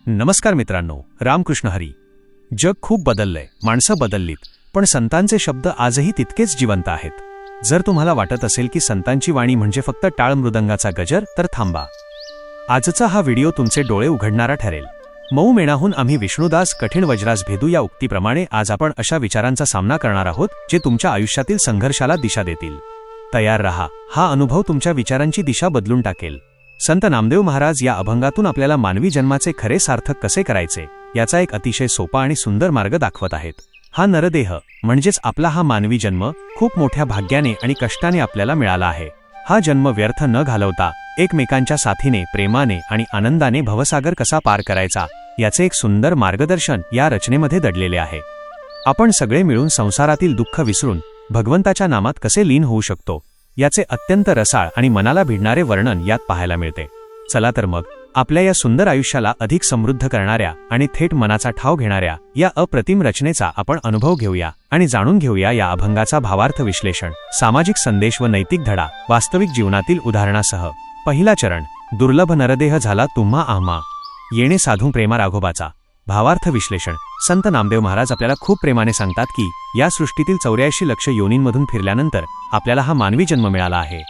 नमस्कार मित्रांनो, रामकृष्ण हरी. जग खूप बदललंय, माणसं बदललीत, पण संतांचे शब्द आजही तितकेच जिवंत आहेत. जर तुम्हाला वाटत असेल की संतांची वाणी म्हणजे फक्त टाळ मृदंगाचा गजर, तर थांबा. आजचा हा व्हिडिओ तुमचे डोळे उघडणारा ठरेल. मऊ मेणाहून आम्ही विष्णुदास, कठीण वज्रास भेदू या उक्तीप्रमाणे आज आपण अशा विचारांचा सामना करणार आहोत जे तुमच्या आयुष्यातील संघर्षाला दिशा देतील. तयार रहा, हा अनुभव तुमच्या विचारांची दिशा बदलून टाकेल. संत नामदेव महाराज या अभंगातून आपल्याला मानवी जन्माचे खरे सार्थक कसे करायचे याचा एक अतिशय सोपा आणि सुंदर मार्ग दाखवत आहेत. हा नरदेह म्हणजेच आपला हा मानवी जन्म खूप मोठ्या भाग्याने आणि कष्टाने आपल्याला मिळाला आहे. हा जन्म व्यर्थ न घालवता एकमेकांच्या साथीने, प्रेमाने आणि आनंदाने भवसागर कसा पार करायचा याचे एक सुंदर मार्गदर्शन या रचनेमध्ये दडलेले आहे. आपण सगळे मिळून संसारातील दुःख विसरून भगवंताच्या नामात कसे लीन होऊ शकतो याचे अत्यंत रसाळ आणि मनाला भिडणारे वर्णन यात पाहायला मिळते. चला तर मग आपल्या या सुंदर आयुष्याला अधिक समृद्ध करणाऱ्या आणि थेट मनाचा ठाव घेणाऱ्या या अप्रतिम रचनेचा आपण अनुभव घेऊया आणि जाणून घेऊया या अभंगाचा भावार्थ विश्लेषण, सामाजिक संदेश व नैतिक धडा वास्तविक जीवनातील उदाहरणासह. पहिला चरण, दुर्लभ नरदेह झाला तुम्हा आम्हा, येणे साधू प्रेमा राघोबाचा. भावार्थ विश्लेषण. संत नामदेव महाराज आपल्याला खूप प्रेमाने सांगतात की या सृष्टीतील 84 लक्ष योनींमधून फिरल्यानंतर आपल्याला हा मानवी जन्म मिळाला आहे.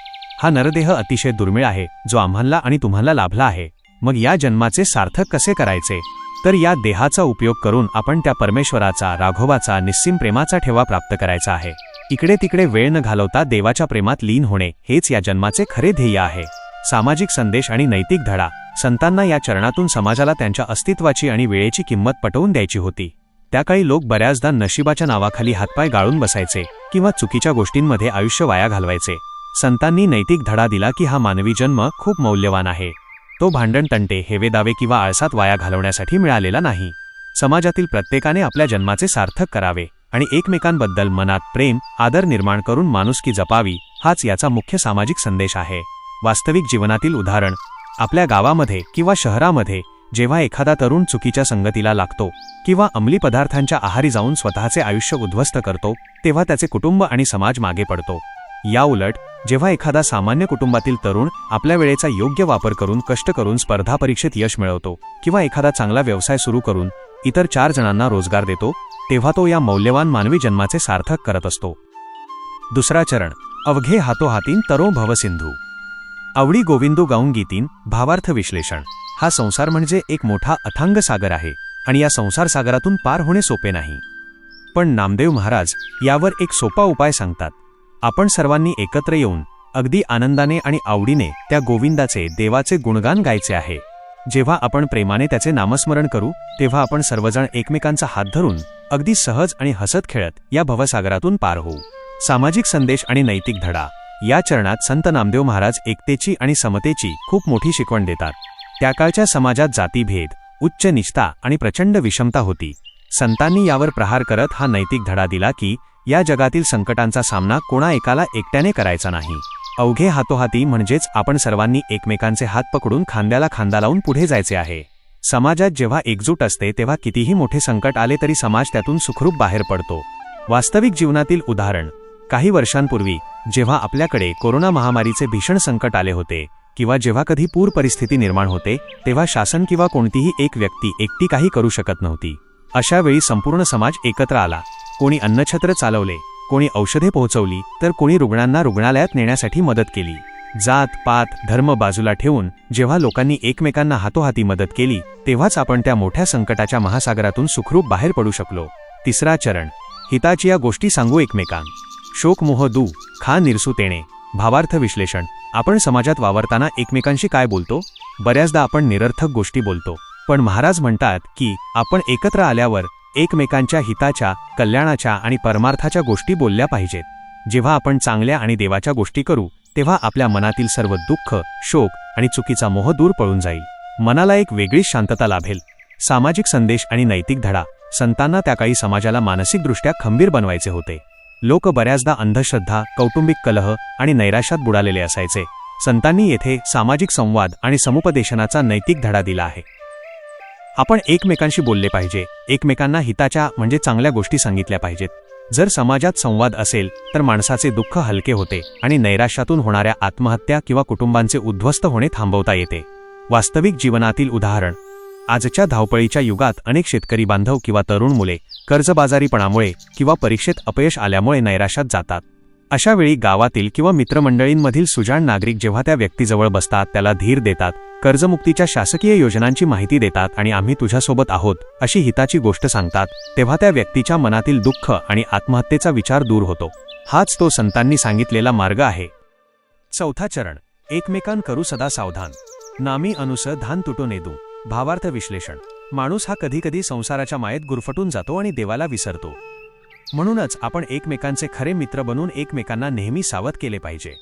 हा नरदेह अतिशय दुर्मिळ आहे जो आम्हाला आणि तुम्हाला लाभला आहे. मग या जन्माचे सार्थक कसे करायचे? तर या देहाचा उपयोग करून आपण त्या परमेश्वराचा, राघोबाचा, निस्सीम प्रेमाचा ठेवा प्राप्त करायचा आहे. इकडे तिकडे वेळ न घालवता देवाच्या प्रेमात लीन होणे हेच या जन्माचे खरे ध्येय आहे. सामाजिक संदेश आणि नैतिक धडा. संतांना या चरणातून समाजाला त्यांच्या अस्तित्वाची आणि वेळेची किंमत पटवून द्यायची होती. त्या काळी लोक बऱ्याचदा नशिबाच्या नावाखाली हातपाय गाळून बसायचे किंवा चुकीच्या गोष्टींमध्ये आयुष्य वाया घालवायचे. संतांनी नैतिक धडा दिला की हा मानवी जन्म खूप मौल्यवान आहे. तो भांडण, तंटे, हेवेदावे किंवा आळसात वाया घालवण्यासाठी मिळालेला नाही. समाजातील प्रत्येकाने आपल्या जन्माचे सार्थक करावे आणि एकमेकांबद्दल मनात प्रेम, आदर निर्माण करून माणुसकी जपावी, हाच याचा मुख्य सामाजिक संदेश आहे. वास्तविक जीवनातील उदाहरण. आपल्या गावामध्ये किंवा शहरामध्ये जेव्हा एखादा तरुण चुकीच्या संगतीला लागतो किंवा अंमली पदार्थांच्या आहारी जाऊन स्वतःचे आयुष्य उद्ध्वस्त करतो, तेव्हा त्याचे कुटुंब आणि समाज मागे पडतो. या उलट जेव्हा एखादा सामान्य कुटुंबातील तरुण आपल्या वेळेचा योग्य वापर करून, कष्ट करून स्पर्धा परीक्षेत यश मिळवतो किंवा एखादा चांगला व्यवसाय सुरू करून इतर 4 जणांना रोजगार देतो, तेव्हा तो या मौल्यवान मानवी जन्माचे सार्थक करत असतो. दुसरा चरण, अवघे हातोहातीन तरो भवसिंधू, आवडी गोविंदू गाऊन गीतीन. भावार्थ विश्लेषण. हा संसार म्हणजे एक मोठा अथांग सागर आहे आणि या संसार सागरातून पार होणे सोपे नाही. पण नामदेव महाराज यावर एक सोपा उपाय सांगतात. आपण सर्वांनी एकत्र येऊन अगदी आनंदाने आणि आवडीने त्या गोविंदाचे, देवाचे गुणगान गायचे आहे. जेव्हा आपण प्रेमाने त्याचे नामस्मरण करू तेव्हा आपण सर्वजण एकमेकांचा हात धरून अगदी सहज आणि हसत खेळत या भवसागरातून पार होऊ. सामाजिक संदेश आणि नैतिक धडा. या चरणात संत नामदेव महाराज एकतेची आणि समतेची खूप मोठी शिकवण देतात. त्या काळच्या समाजात जातीभेद, उच्च नीचता आणि प्रचंड विषमता होती. संतांनी यावर प्रहार करत हा नैतिक धडा दिला की या जगातील संकटांचा सामना कोणा एकाला एकट्याने करायचा नाही. अवघे हातोहाती म्हणजेच आपण सर्वांनी एकमेकांचे हात पकडून खांद्याला खांदा लावून पुढे जायचे आहे. समाजात जेव्हा एकजूट असते तेव्हा कितीही मोठे संकट आले तरी समाज त्यातून सुखरूप बाहेर पडतो. वास्तविक जीवनातील उदाहरण. काही वर्षांपूर्वी जेव्हा आपल्याकडे कोरोना महामारीचे भीषण संकट आले होते किंवा जेव्हा कधी पूर परिस्थिती निर्माण होते, तेव्हा शासन किंवा कोणतीही एक व्यक्ती एकटी काही करू शकत नव्हती. अशा वेळी संपूर्ण समाज एकत्र आला. कोणी अन्नछत्र चालवले, कोणी औषधे पोहोचवली, तर कोणी रुग्णांना रुग्णालयात नेण्यासाठी मदत केली. जात, पात, धर्म बाजूला ठेवून जेव्हा लोकांनी एकमेकांना हातोहाती मदत केली तेव्हाच आपण त्या मोठ्या संकटाच्या महासागरातून सुखरूप बाहेर पडू शकलो. तिसरा चरण, हिताची या गोष्टी सांगू एकमेकांना, शोक मोह दू खा निरसू तेणे. भावार्थ विश्लेषण. आपण समाजात वावरताना एकमेकांशी काय बोलतो? बऱ्याचदा आपण निरर्थक गोष्टी बोलतो. पण महाराज म्हणतात की आपण एकत्र आल्यावर एकमेकांच्या हिताच्या, कल्याणाच्या आणि परमार्थाच्या गोष्टी बोलल्या पाहिजेत. जेव्हा आपण चांगल्या आणि देवाच्या गोष्टी करू तेव्हा आपल्या मनातील सर्व दुःख, शोक आणि चुकीचा मोह दूर पळून जाईल. मनाला एक वेगळीच शांतता लाभेल. सामाजिक संदेश आणि नैतिक धडा. संतांना त्या काळी समाजाला मानसिकदृष्ट्या खंबीर बनवायचे होते. लोक बऱ्याचदा अंधश्रद्धा, कौटुंबिक कलह आणि नैराश्यात बुडालेले असायचे. संतांनी येथे सामाजिक संवाद आणि समुपदेशनाचा नैतिक धडा दिला आहे. आपण एकमेकांशी बोलले पाहिजे, एकमेकांना हिताच्या म्हणजे चांगल्या गोष्टी सांगितल्या पाहिजेत. जर समाजात संवाद असेल तर माणसाचे दुःख हलके होते आणि नैराश्यातून होणाऱ्या आत्महत्या किंवा कुटुंबांचे उद्ध्वस्त होणे थांबवता येते. वास्तविक जीवनातील उदाहरण. आजच्या धावपळीच्या युगात अनेक शेतकरी बांधव किंवा तरुण मुले कर्जबाजारीपणामुळे किंवा परीक्षेत अपयश आल्यामुळे नैराश्यात जातात. अशा वेळी गावातील किंवा मित्रमंडळींमधील सुजाण नागरिक जेव्हा त्या व्यक्तीजवळ बसतात, त्याला धीर देतात, कर्जमुक्तीच्या शासकीय योजनांची माहिती देतात आणि आम्ही तुझ्यासोबत आहोत अशी हिताची गोष्ट सांगतात, तेव्हा त्या व्यक्तीच्या मनातील दुःख आणि आत्महत्येचा विचार दूर होतो. हाच तो संतांनी सांगितलेला मार्ग आहे. चौथा चरण, एकमेकांकरू सदा सावधान. नामी अनुस धान तुटो नेदू. भावार्थ विश्लेषण. माणूस हा कधीकधी संसाराच्या मायेत गुरफटून जातो आणि देवाला विसरतो. म्हणूनच आपण एकमेकांचे खरे मित्र बनून एकमेकांना नेहमी सावध केले पाहिजे.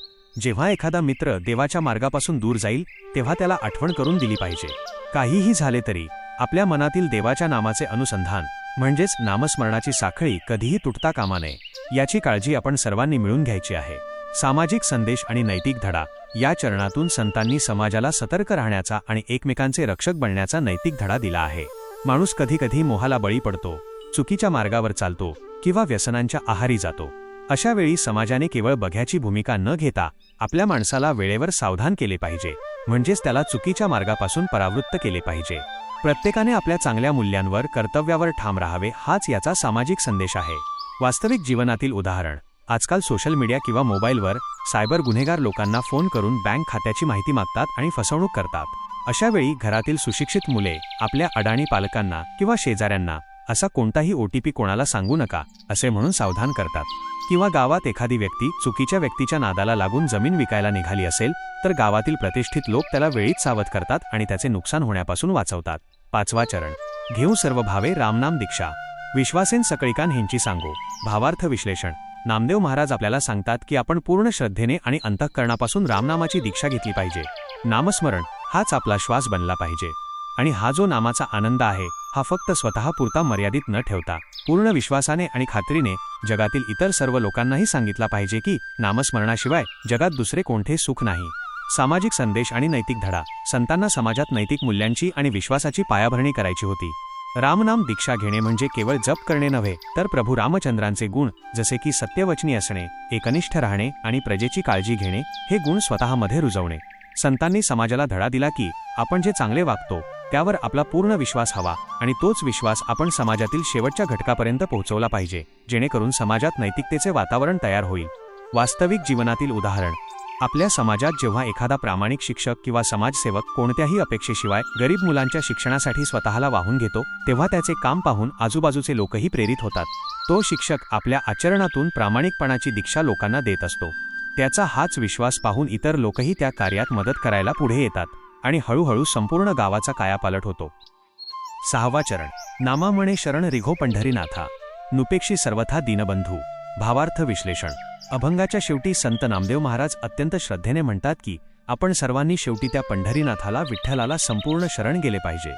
जेव्हा एखादा मित्र देवाच्या मार्गापासून दूर जाईल तेव्हा त्याला आठवण करून दिली पाहिजे. काहीही झाले तरी आपल्या मनातील देवाच्या नामाचे अनुसंधान म्हणजेच नामस्मरणाची साखळी कधीही तुटता कामा नये, याची काळजी आपण सर्वांनी मिळून घ्यायची आहे. सामाजिक संदेश आणि नैतिक धडा या चरणातून संतांनी समाजाला सतर्क राहण्याचा आणि एकमेकांचे रक्षक बनण्याचा नैतिक धडा दिला आहे. माणूस कधीकधी मोहाला बळी पडतो, चुकीच्या मार्गावर चालतो किंवा व्यसनांच्या आहारी जातो. अशा वेळी समाजाने केवळ बघ्याची भूमिका न घेता आपल्या माणसाला वेळेवर सावधान केले पाहिजे, म्हणजेच त्याला चुकीच्या मार्गापासून परावृत्त केले पाहिजे. प्रत्येकाने आपल्या चांगल्या मूल्यांवर, कर्तव्यावर ठाम राहावे, हाच याचा सामाजिक संदेश आहे. वास्तविक जीवनातील उदाहरण. आजकाल सोशल मीडिया किंवा मोबाईलवर सायबर गुन्हेगार लोकांना फोन करून बँक खात्याची माहिती मागतात आणि फसवणूक करतात. अशा वेळी घरातील सुशिक्षित मुले आपल्या अडाणी पालकांना किंवा शेजाऱ्यांना असा कोणताही OTP कोणाला सांगू नका असे म्हणून सावधान करतात. किंवा गावात एखादी व्यक्ती चुकीच्या व्यक्तीच्या नादाला लागून जमीन विकायला निघाली असेल तर गावातील प्रतिष्ठित लोक त्याला वेळीच सावध करतात आणि त्याचे नुकसान होण्यापासून वाचवतात. पाचवा चरण, घेऊ सर्व भावे रामनाम दीक्षा. विश्वासेन सकळिकान ह्यांची सांगो. भावार्थ विश्लेषण. नामदेव महाराज आपल्याला सांगतात की आपण पूर्ण श्रद्धेने आणि अंतःकरणापासून रामनामाची दीक्षा घेतली पाहिजे. नामस्मरण हाच आपला श्वास बनला पाहिजे आणि हा जो नामाचा आनंद आहे हा फक्त स्वतःपुरता मर्यादित न ठेवता पूर्ण विश्वासाने आणि खात्रीने जगातील इतर सर्व लोकांनाही सांगितला पाहिजे की नामस्मरणाशिवाय जगात दुसरे कोणते सुख नाही. सामाजिक संदेश आणि नैतिक धडा. संतांना समाजात नैतिक मूल्यांची आणि विश्वासाची पायाभरणी करायची होती. रामनाम दीक्षा घेणे म्हणजे केवळ जप करणे नव्हे, तर प्रभू रामचंद्रांचे गुण जसे की सत्यवचनी असणे, एकनिष्ठ राहणे आणि प्रजेची काळजी घेणे हे गुण स्वतःमध्ये रुजवणे. संतांनी समाजाला धडा दिला की आपण जे चांगले वागतो त्यावर आपला पूर्ण विश्वास हवा आणि तोच विश्वास आपण समाजातील शेवटच्या घटकापर्यंत पोहोचवला पाहिजे, जेणेकरून समाजात नैतिकतेचे वातावरण तयार होईल. वास्तविक जीवनातील उदाहरण. आपल्या समाजात जेव्हा एखादा प्रामाणिक शिक्षक किंवा समाजसेवक कोणत्याही अपेक्षेशिवाय गरीब मुलांच्या शिक्षणासाठी स्वतःला वाहून घेतो, तेव्हा त्याचे काम पाहून आजूबाजूचे लोकही प्रेरित होतात. तो शिक्षक आपल्या आचरणातून प्रामाणिकपणाची दीक्षा लोकांना देत असतो. त्याचा हाच विश्वास पाहून इतर लोकही त्या कार्यात मदत करायला पुढे येतात आणि हळूहळू संपूर्ण गावाचा कायापालट होतो. सहावा चरण, नामा म्हणे शरण रिघो पंढरीनाथा. नुपेक्षी सर्वथा दीनबंधू. भावार्थ विश्लेषण. अभंगाच्या शेवटी संत नामदेव महाराज अत्यंत श्रद्धेने म्हणतात की आपण सर्वांनी शेवटी त्या पंढरीनाथाला, विठ्ठलाला संपूर्ण शरण गेले पाहिजे.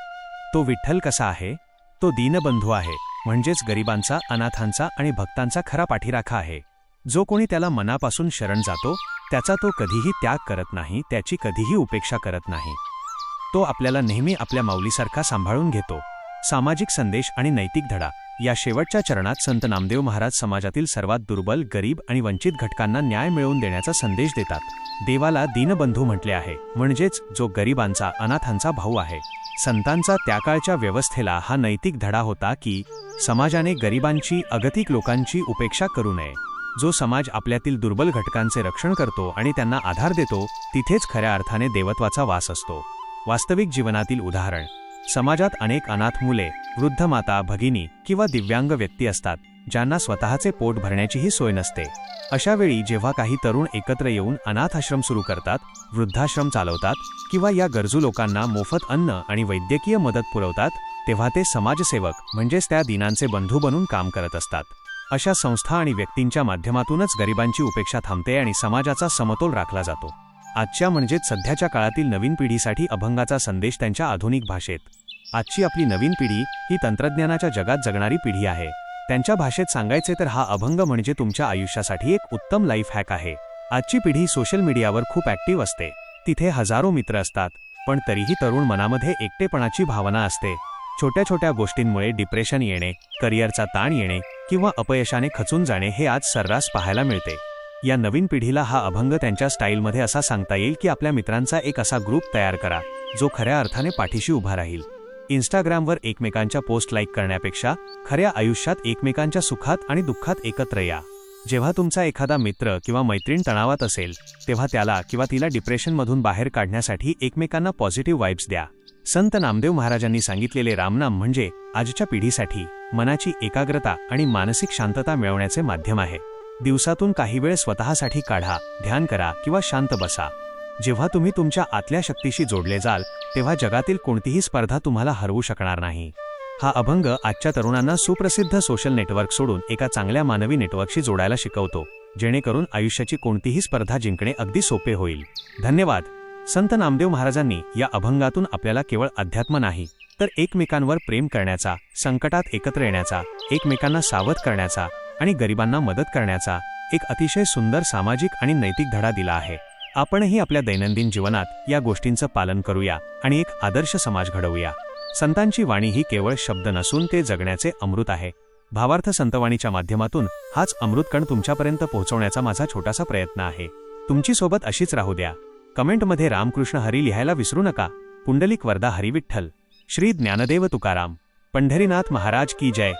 तो विठ्ठल कसा आहे? तो दीनबंधू आहे, म्हणजेच गरिबांचा, अनाथांचा आणि भक्तांचा खरा पाठीराखा आहे. जो कोणी त्याला मनापासून शरण जातो त्याचा तो कधीही त्याग करत नाही, त्याची कधीही उपेक्षा करत नाही. तो आपल्याला नेहमी आपल्या माऊलीसारखा सांभाळून घेतो. सामाजिक संदेश आणि नैतिक धडा. या शेवटच्या चरणात संत नामदेव महाराज समाजातील सर्वात दुर्बल, गरीब आणि वंचित घटकांना न्याय मिळवून देण्याचा संदेश देतात. देवाला दीनबंधू म्हटले आहे, म्हणजेच जो गरिबांचा, अनाथांचा भाऊ आहे. संतांचा त्या काळच्या व्यवस्थेला हा नैतिक धडा होता की समाजाने गरिबांची, अगतिक लोकांची उपेक्षा करू नये. जो समाज आपल्यातील दुर्बल घटकांचे रक्षण करतो आणि त्यांना आधार देतो, तिथेच खऱ्या अर्थाने देवत्वाचा वास असतो. वास्तविक जीवनातील उदाहरण. समाजात अनेक अनाथ मुले, वृद्ध माता, भगिनी किंवा दिव्यांग व्यक्ती असतात, ज्यांना स्वतःचे पोट भरण्याचीही सोय नसते. अशा वेळी जेव्हा काही तरुण एकत्र येऊन अनाथ आश्रम सुरू करतात, वृद्धाश्रम चालवतात किंवा या गरजू लोकांना मोफत अन्न आणि वैद्यकीय मदत पुरवतात, तेव्हा ते समाजसेवक म्हणजेच त्या दीनांचे बंधू बनून काम करत असतात. अशा संस्था आणि व्यक्तींच्या माध्यमातूनच गरिबांची उपेक्षा थांबते आणि समाजाचा समतोल राखला जातो. आजच्या म्हणजेच सध्याच्या काळातील नवीन पिढीसाठी अभंगाचा संदेश त्यांच्या आधुनिक भाषेत. आजची आपली नवीन पिढी ही तंत्रज्ञानाच्या जगात जगणारी पिढी आहे. त्यांच्या भाषेत सांगायचे तर हा अभंग म्हणजे तुमच्या आयुष्यासाठी एक उत्तम लाईफ हॅक आहे. आजची पिढी सोशल मीडियावर खूप ॲक्टिव्ह असते. तिथे हजारो मित्र असतात, पण तरीही तरुण मनामध्ये एकटेपणाची भावना असते. छोट्या छोट्या गोष्टींमुळे डिप्रेशन येणे, करिअरचा ताण येणे किंवा अपयशाने खचून जाणे हे आज सर्रास पाहायला मिळते. या नवीन पिढीला हा अभंग त्यांच्या स्टाईलमध्ये असा सांगता येईल की आपल्या मित्रांचा एक असा ग्रुप तयार करा जो खऱ्या अर्थाने पाठीशी उभा राहील. इंस्टाग्रामवर एकमेकांच्या पोस्ट लाईक करण्यापेक्षा खऱ्या आयुष्यात एकमेकांच्या सुखात आणि दुःखात एकत्र या. जेव्हा तुमचा एखादा मित्र किंवा मैत्रीण तणावात असेल तेव्हा त्याला किंवा तिला डिप्रेशनमधून बाहेर काढण्यासाठी एकमेकांना पॉझिटिव्ह वाइब्स द्या. संत नामदेव महाराजांनी सांगितलेले रामनाम म्हणजे आजच्या पिढीसाठी मनाची एकाग्रता आणि मानसिक शांतता मिळवण्याचे माध्यम आहे. दिवसातून काही वेळ स्वतःसाठी काढा, ध्यान करा किंवा शांत बसा. जेव्हा तुम्ही तुमच्या आतल्या शक्तीशी जोडले जाल तेव्हा जगातील कोणतीही स्पर्धा तुम्हाला हरवू शकणार नाही. हा अभंग आजच्या तरुणांना सुप्रसिद्ध सोशल नेटवर्क सोडून एका चांगल्या मानवी नेटवर्कशी जोडायला शिकवतो, जेणेकरून आयुष्याची कोणतीही स्पर्धा जिंकणे अगदी सोपे होईल. धन्यवाद. संत नामदेव महाराजांनी या अभंगातून आपल्याला केवळ अध्यात्म नाही तर एकमेकांवर प्रेम करण्याचा, संकटात एकत्र येण्याचा, एकमेकांना सावध करण्याचा आणि गरिबांना मदत करण्याचा एक अतिशय सुंदर सामाजिक आणि नैतिक धडा दिला आहे. आपणही आपल्या दैनंदिन जीवनात या गोष्टींचं पालन करूया आणि एक आदर्श समाज घडवूया. संतांची वाणी ही केवळ शब्द नसून ते जगण्याचे अमृत आहे. भावार्थ संतवाणीच्या माध्यमातून हाच अमृतकण तुमच्यापर्यंत पोहोचवण्याचा माझा छोटासा प्रयत्न आहे. तुमची सोबत अशीच राहू द्या. कमेंटमध्ये रामकृष्ण हरी लिहायला विसरू नका. पुंडलिक वरदा हरी विठ्ठल. श्री ज्ञानदेव तुकाराम. पंढरीनाथ महाराज की जय.